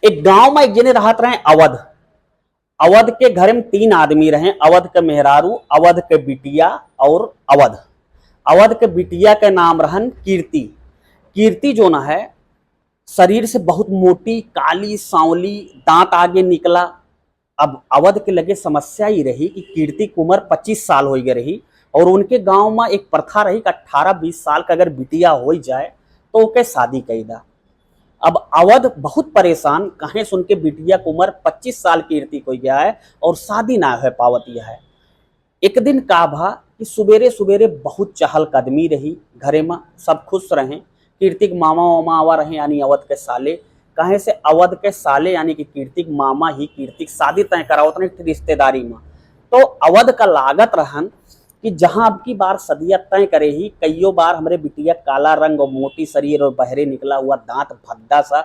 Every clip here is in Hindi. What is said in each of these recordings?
एक गांव में एक जने रहत रहे अवध। अवध के घर में 3 आदमी रहे, अवध के मेहरारू, अवध के बिटिया और अवध। अवध के बिटिया के नाम रहन कीर्ति। कीर्ति जो ना है शरीर से बहुत मोटी, काली सांवली, दांत आगे निकला। अब अवध के लगे समस्या ही रही कि कीर्ति की उम्र 25 साल हो गई रही और उनके गांव में एक प्रथा रही कि 18-20 साल का अगर बिटिया हो जाए तो ओके शादी कही दा। अब अवध बहुत परेशान, कहें सुन के बिटिया की उम्र 25 साल कीर्ति को गया है और शादी ना हो पावती है। एक दिन का भा कि सुबेरे सुबेरे बहुत चहल कदमी रही, घरे में सब खुश रहे। कीर्ति के मामा वामा आवा रहे यानी अवध के साले, कहे से अवध के साले यानी कि कीर्ति के मामा ही कीर्ति की शादी तय करावत रहे रिश्तेदारी में। तो अवध का लागत रहन कि जहां अब की बार सदिया तय करे ही, कईयों बार हमारे बिटिया काला रंग और मोटी शरीर और बहरे निकला हुआ दांत भद्दा सा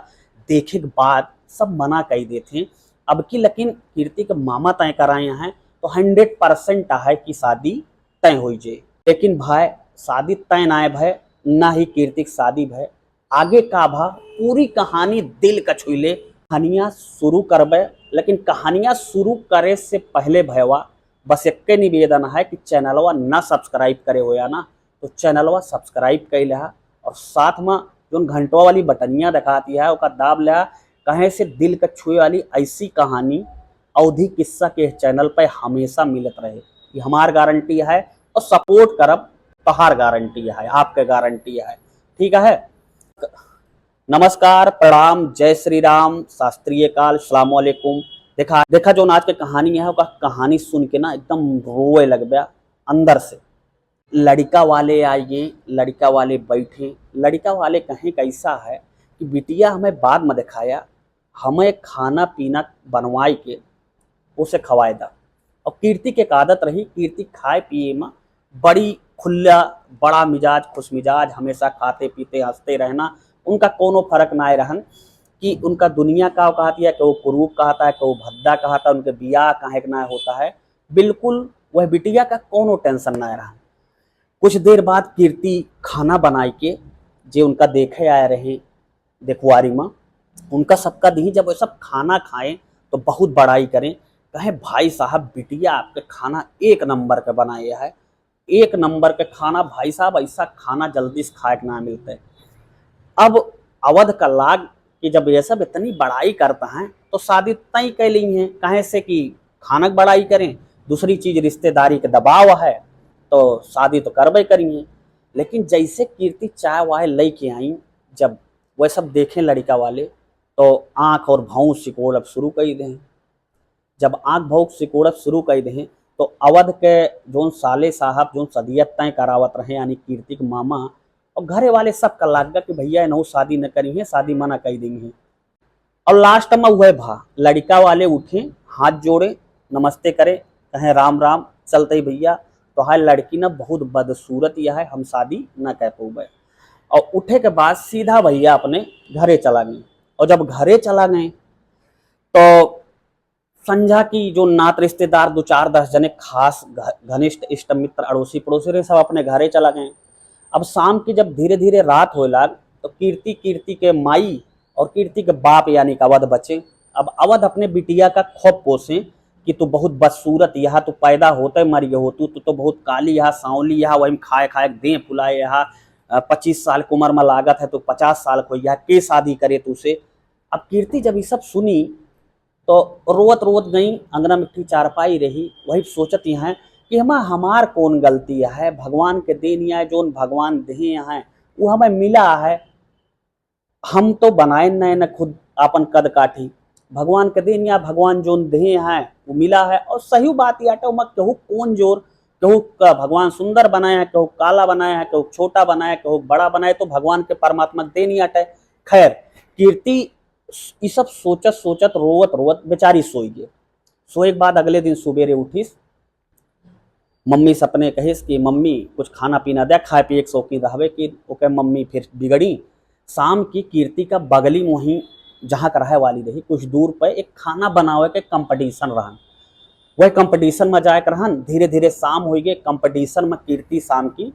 देखे के बाद सब मना कही देते। अब की लेकिन कीर्ति के मामा तय कराए हैं तो 100% है कि शादी तय हो जाए। लेकिन भाई शादी तय ना भय, ना ही कीर्ति की शादी भय। आगे का भा पूरी कहानी दिल का छुईले। कहानियां शुरू करबे, लेकिन कहानियां शुरू करे से पहले भयवा बस एक निवेदन है कि चैनलवा ना सब्सक्राइब करे हो या ना तो चैनलवा सब्सक्राइब कर ले और साथ में जो घंटों वाली बटनिया दिखाती है उसका दाब ले। कहे से दिल का छुए वाली ऐसी कहानी अवधि किस्सा के चैनल पर हमेशा मिलत रहे, ये हमार गारंटी है। और सपोर्ट करब तहार गारंटी है, आपके गारंटी है, ठीक है। नमस्कार, प्रणाम, जय श्री राम, शास्त्रीय काल, सलाम वालेकुम। देखा जो आज के कहानी है उसका कहानी सुन के ना एकदम रोए लग गया अंदर से। लड़का वाले आइए, लड़का वाले बैठे, लड़का वाले कहें कैसा है कि बिटिया हमें बाद में दिखाया, हमें खाना पीना बनवाए के उसे खवाए दा। और कीर्ति के आदत रही, कीर्ति खाए पिए में बड़ी खुला, बड़ा मिजाज, खुश मिजाज, हमेशा खाते पीते हंसते रहना। उनका कोनो फर्क ना रहन कि उनका दुनिया का कहती है कि वो कुरूप कहता है कि वो भद्दा कहता है, उनके बियाह काहे ना होता है, बिल्कुल वह बिटिया का कोनो टेंशन ना रहा। कुछ देर बाद कीर्ति खाना बनाई के जे उनका देखे आए रहे देखवारी में, उनका सबका दी जब वो सब खाना खाएं तो बहुत बड़ाई करें, कहें भाई साहब बिटिया आपके खाना 1 नंबर का बनाया है, 1 नंबर का खाना भाई साहब, ऐसा खाना जल्दी से खाए ना मिलता है। अब अवध का लाग कि जब ये सब इतनी बड़ाई करता है तो शादी तय कर ली है, कहे से कि खाना बड़ाई करें, दूसरी चीज रिश्तेदारी के दबाव है तो शादी तो करबे करेंगे। लेकिन जैसे कीर्ति चाय वाय ले के आई, जब वह सब देखें लड़का वाले तो आँख और भाव सिकोड़ब शुरू कर दें। जब आँख भाव सिकोड़ब शुरू कर दें तो अवध के जोन साले साहब जो सदियत तय करावत रहे यानी कीर्ति के मामा और घरे वाले सब का लागा कि भैया इन्हों शादी न करी है, शादी मना कर देंगे। और लास्ट में वह भा लड़का वाले उठे, हाथ जोड़े, नमस्ते करे, कहें राम राम, चलते ही भैया तो हाय लड़की ना बहुत बदसूरत यह है, हम शादी न कह पाए। और उठे के बाद सीधा भैया अपने घरे चला गए। और जब घरे चला गए तो संझा की जो नात रिश्तेदार 2-4-10 जने खास घनिष्ठ इष्ट मित्र अड़ोसी पड़ोसी रहे सब अपने घरे चला गए। अब शाम की जब धीरे धीरे रात हो लाग तो कीर्ति के माई और कीर्ति के बाप यानी कि अवध बचे। अब अवध अपने बिटिया का खूब पोसे कि तू बहुत बदसूरत यहाँ, तू पैदा होते मर गए हो, तू तो बहुत काली यहाँ सांवली यहाँ, वही खाए खाए दे फुलाए यहाँ, 25 साल की उम्र में लागत है तो 50 साल को यह के शादी करे तुझसे। अब कीर्ति जब ये सब सुनी तो रोवत रोवत गई, अंगना मिट्टी चारपाई रही, वही सोचत यहाँ कि हमार कौन गलती है, भगवान के देन है, जोन भगवान दे है वो हमें मिला है, हम तो बनाए न खुद अपन कद काठी, भगवान के देन या भगवान जोन दे है वो मिला है। और सही बात यह कहूँ कौन जोर, कहूँ भगवान सुंदर बनाया है, कहूँ काला बनाया है, कहूँ छोटा बनाया है, कहूँ बड़ा बनाए, तो भगवान के परमात्मा दे नहीं अटे। खैर कीर्ति ये सब सोचत सोचत रोवत रोवत बेचारी सोई गई। सोए के बाद अगले दिन सुबेरे उठीस, मम्मी सपने कहिस कि मम्मी कुछ खाना पीना दे, खाए पिए के शौकीन रहवे कि ओके। मम्मी फिर बिगड़ी। शाम की कीर्ति का बगली वहीं जहाँ रहे वाली रही कुछ दूर पर एक खाना बनावे के कंपटीशन रहन, वह कंपटीशन में जाए रहन। धीरे धीरे शाम हो गई, कंपटीशन में कीर्ति शाम की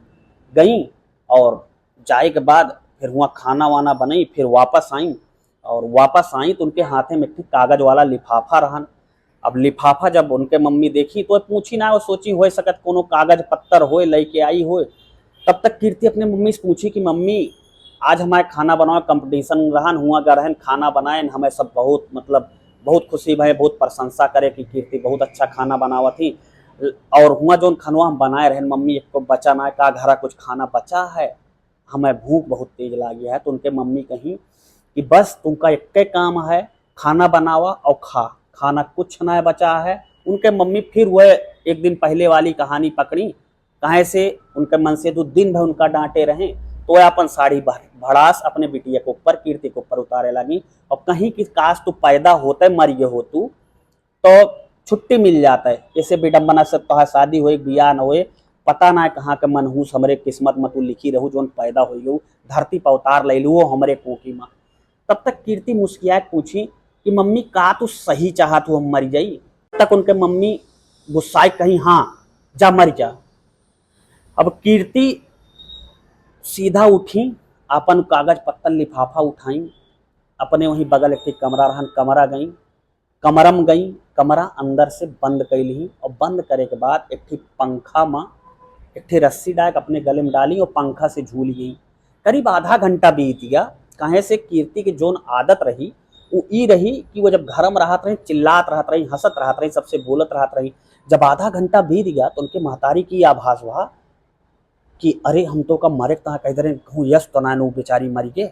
गई और जाए के बाद फिर हुआ खाना वाना बनाई, फिर वापस आई और वापस आई तो उनके हाथे में एक कागज वाला लिफाफा रहन। अब लिफाफा जब उनके मम्मी देखी तो पूछी ना, वो सोची हो सकत कोनो कागज पत्तर होए लेके आई होए। तब तक कीर्ति अपने मम्मी से पूछी कि मम्मी आज हमारे खाना बनाओ कंपटीशन रहन, हुआ रहन खाना बनाए, हमें सब बहुत मतलब बहुत खुशी भय, बहुत प्रशंसा करे कि कीर्ति बहुत अच्छा खाना बनावा थी। और हुआ जो खानवा हम बनाए रहन मम्मी एक को बचा ना का घरा कुछ खाना बचा है, हमें भूख बहुत तेज लागी है। तो उनके मम्मी कहीं कि बस तुमका एक काम है, खाना बनावा और खा, खाना कुछ ना बचा है। उनके मम्मी फिर वह एक दिन पहले वाली कहानी पकड़ी, कहे से उनके मन से 2 दिन भर उनका डांटे रहे तो वह अपन साड़ी भड़ास अपने बिटिया के ऊपर कीर्ति के ऊपर उतारे लगी। और कहीं कि काश तू पैदा होते मर गए हो तू तो छुट्टी मिल जाता है, जैसे विडम्बना से तो शादी हो बियाह न होए, पता ना कहाँ के मनहूस हमरे किस्मत में तू लिखी रहू जो पैदा हो धरती पर उतार ले लू हमरे कोकी माँ। तब तक कीर्ति मुस्किया पूछी कि मम्मी का तू सही चाहा तू हम मर जाई। तक उनके मम्मी गुस्साए कहीं हाँ जा मर जा। अब कीर्ति सीधा उठी, अपन कागज पत्तर लिफाफा उठाई, अपने वहीं बगल एक कमरा रहन कमरा गई, कमरम गई, कमरा अंदर से बंद कैली और बंद करे के बाद एक पंखा में एक रस्सी डाल अपने गले में डाली और पंखा से झूल गई। करीब आधा घंटा बीत गया। कहे से कीर्ति की जोन आदत रही वो ई रही कि वो जब घरम रहत रही चिल्लात रहत रही, हंसत रहत रही, सबसे बोलत रहत रही। जब आधा घंटा बीत गया तो उनके महतारी की आभास हुआ कि अरे हम तो कब मरे तहाँ कह दे यश तो ना बेचारी मरी के।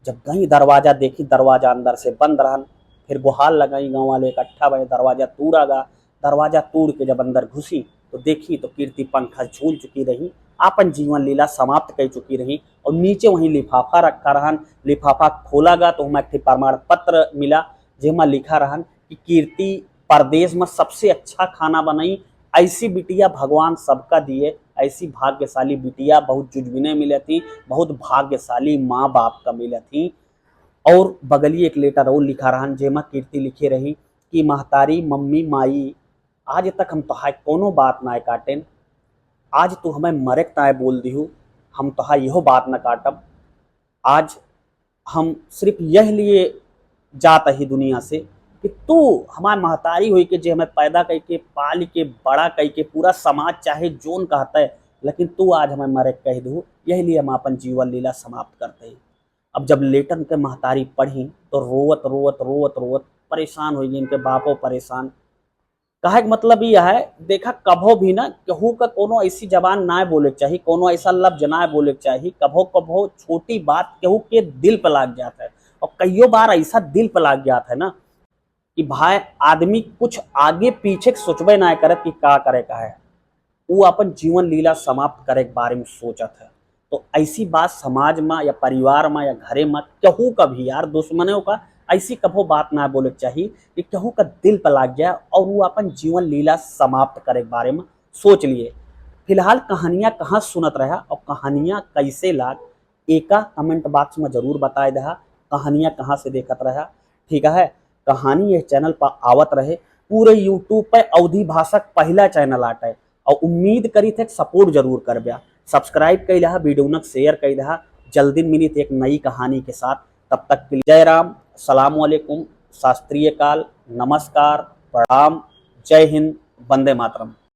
जब गई दरवाजा देखी, दरवाजा अंदर से बंद रहन। फिर गुहार लगाई, गाँव वाले इकट्ठा भये, दरवाजा तोड़ा गा। दरवाजा तोड़ के जब अंदर घुसी तो देखी तो कीर्ति पंखा झूल चुकी रही, आपन जीवन लीला समाप्त कर चुकी रही। और नीचे वहीं लिफाफा रखा रहन। लिफाफा खोला गा तो हमें एक प्रमाण पत्र मिला जिसमें लिखा रहन कि कीर्ति परदेश में सबसे अच्छा खाना बनाई, ऐसी बिटिया भगवान सबका दिए, ऐसी भाग्यशाली बिटिया बहुत जुजबिने मिले थी, बहुत भाग्यशाली माँ बाप का मिले थी। और बगली एक लेटर और लिखा रहन जेमा कीर्ति लिखे रही कि महतारी मम्मी माई आज तक हम तोहार कोनो बात ना काटें, आज तू हमें मरेक ताए बोल दिहू, हम तोहार यहो बात न काटब। आज हम सिर्फ यह लिए जात ही दुनिया से कि तू हमारे महतारी हुई के जे हमें पैदा करके पाल के बड़ा करके पूरा समाज चाहे जोन कहता है, लेकिन तू आज हमें मरे कह दू, यही लिए हम अपन जीवन लीला समाप्त करते हैं। अब जब लेटन के महतारी पढ़ी तो रोवत रोवत रोवत रोवत परेशान हो गई, इनके बापो परेशान। कहे के मतलब यह है देखा कभो भी ना केहू का कोनो ऐसी जबान ना बोले चाहिए, कोनो ऐसा लफ्ज ना बोले चाहिए। कभो कभो छोटी बात केहू के दिल पर लाग जाता है और कईयों बार ऐसा दिल पर लाग जाता है ना कि भाई आदमी कुछ आगे पीछे सोचबे ना करे कि का करे का है, वो अपन जीवन लीला समाप्त करे के बारे में सोचत है। तो ऐसी बात समाज में या परिवार में या घरे में केहू का भी यार दुश्मनों का ऐसी कभो बात ना बोले चाहिए कि केहू का दिल पर लाग गया और वो अपन जीवन लीला समाप्त करे के बारे में सोच लिए। फिलहाल कहानियाँ कहाँ सुनत रहा और कहानियाँ कैसे लाग एका कमेंट बॉक्स में जरूर बताए दहा, कहानियाँ कहाँ से देखत रहा। ठीक है, कहानी यह चैनल पर आवत रहे, पूरे यूट्यूब पर अवधी भाषा पहला चैनल आटा है और उम्मीद करी थे सपोर्ट जरूर कर ब्या। सब्सक्राइब कर दहा, वीडियो न शेयर कर दहा। जल्दी मिली थे एक नई कहानी के साथ, तब तक के लिए जय राम, सलाम वालेकुम, शास्त्रीय काल, नमस्कार, प्रणाम, जय हिंद, वंदे मातरम।